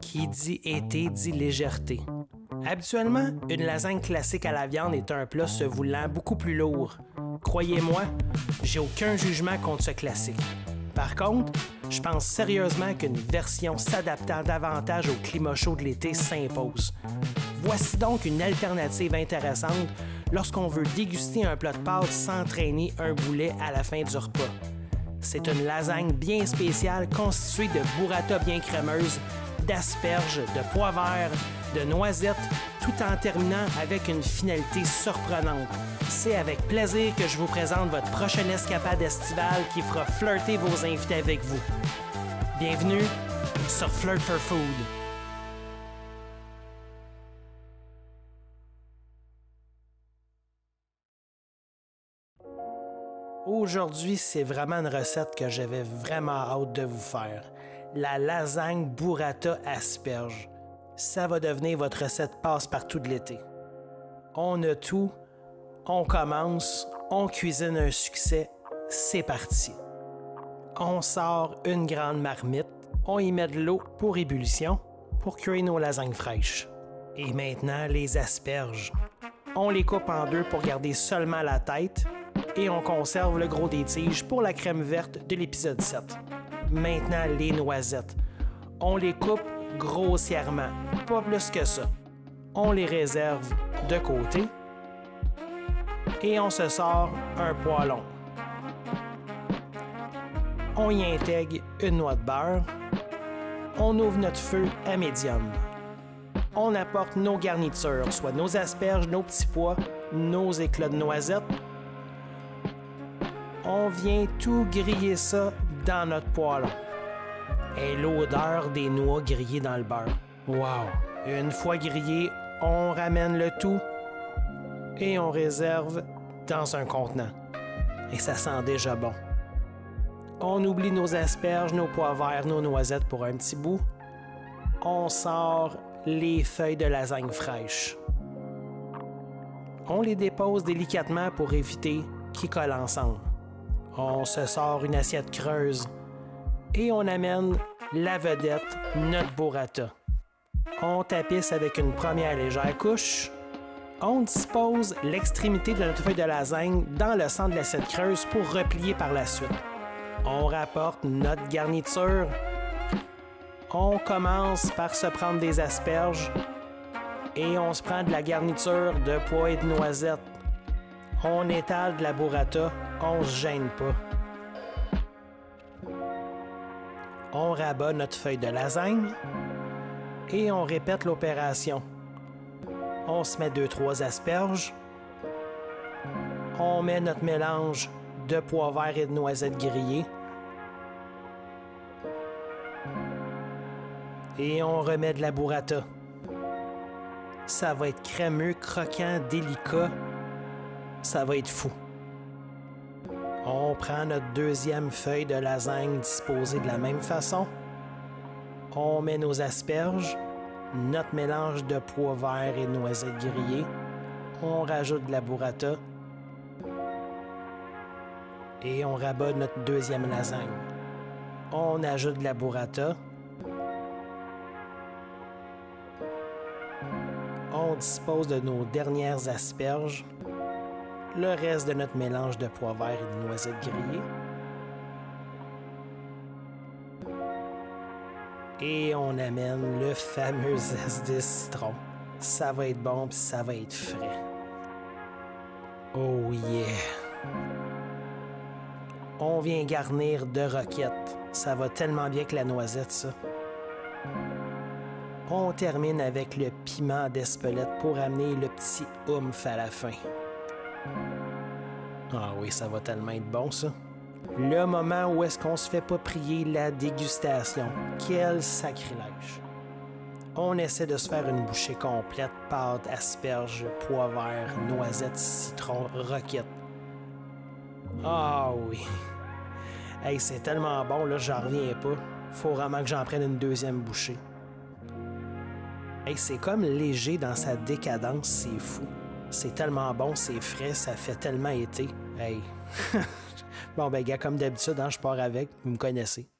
Qui dit été dit légèreté. Habituellement, une lasagne classique à la viande est un plat se voulant beaucoup plus lourd. Croyez-moi, j'ai aucun jugement contre ce classique. Par contre, je pense sérieusement qu'une version s'adaptant davantage au climat chaud de l'été s'impose. Voici donc une alternative intéressante lorsqu'on veut déguster un plat de pâtes sans traîner un boulet à la fin du repas. C'est une lasagne bien spéciale constituée de burrata bien crémeuse, d'asperges, de pois verts, de noisettes, tout en terminant avec une finalité surprenante. C'est avec plaisir que je vous présente votre prochaine escapade estivale qui fera flirter vos invités avec vous. Bienvenue sur Flirt for Food. Aujourd'hui, c'est vraiment une recette que j'avais vraiment hâte de vous faire. La lasagne burrata asperges. Ça va devenir votre recette passe-partout de l'été. On a tout, on commence, on cuisine un succès, c'est parti. On sort une grande marmite, on y met de l'eau pour ébullition, pour cuire nos lasagnes fraîches. Et maintenant, les asperges. On les coupe en deux pour garder seulement la tête et on conserve le gros des tiges pour la crème verte de l'épisode 7. Maintenant, les noisettes. On les coupe grossièrement, pas plus que ça. On les réserve de côté et on se sort un poêlon. On y intègre une noix de beurre. On ouvre notre feu à médium. On apporte nos garnitures, soit nos asperges, nos petits pois, nos éclats de noisettes. On vient tout griller ça dans notre poêlon. Et l'odeur des noix grillées dans le beurre. Wow! Une fois grillé, on ramène le tout et on réserve dans un contenant. Et ça sent déjà bon. On oublie nos asperges, nos pois verts, nos noisettes pour un petit bout. On sort les feuilles de lasagne fraîches. On les dépose délicatement pour éviter qu'ils collent ensemble. On se sort une assiette creuse et on amène la vedette, notre burrata. On tapisse avec une première légère couche. On dispose l'extrémité de notre feuille de lasagne dans le centre de l'assiette creuse pour replier par la suite. On rapporte notre garniture. On commence par se prendre des asperges et on se prend de la garniture de pois et de noisettes. On étale de la burrata, on se gêne pas. On rabat notre feuille de lasagne et on répète l'opération. On se met 2-3 asperges. On met notre mélange de pois verts et de noisettes grillées. Et on remet de la burrata. Ça va être crémeux, croquant, délicat. Ça va être fou. On prend notre deuxième feuille de lasagne disposée de la même façon. On met nos asperges, notre mélange de pois verts et de noisettes grillées. On rajoute de la burrata. Et on rabat notre deuxième lasagne. On ajoute de la burrata. On dispose de nos dernières asperges. Le reste de notre mélange de pois verts et de noisettes grillées. Et on amène le fameux zeste de citron. Ça va être bon puis ça va être frais. Oh yeah! On vient garnir de roquettes. Ça va tellement bien que la noisette, ça. On termine avec le piment d'Espelette pour amener le petit oomph à la fin. Ah oui, ça va tellement être bon, ça. Le moment où est-ce qu'on se fait pas prier la dégustation. Quel sacrilège! On essaie de se faire une bouchée complète, pâte, asperges, pois verts, noisettes, citron, roquettes. Ah oui! Hey, c'est tellement bon, là, j'en reviens pas. Faut vraiment que j'en prenne une deuxième bouchée. Hey, c'est comme léger dans sa décadence, c'est fou. C'est tellement bon, c'est frais, ça fait tellement été. Hey! Bon, ben, gars, comme d'habitude, hein, je pars avec, vous me connaissez.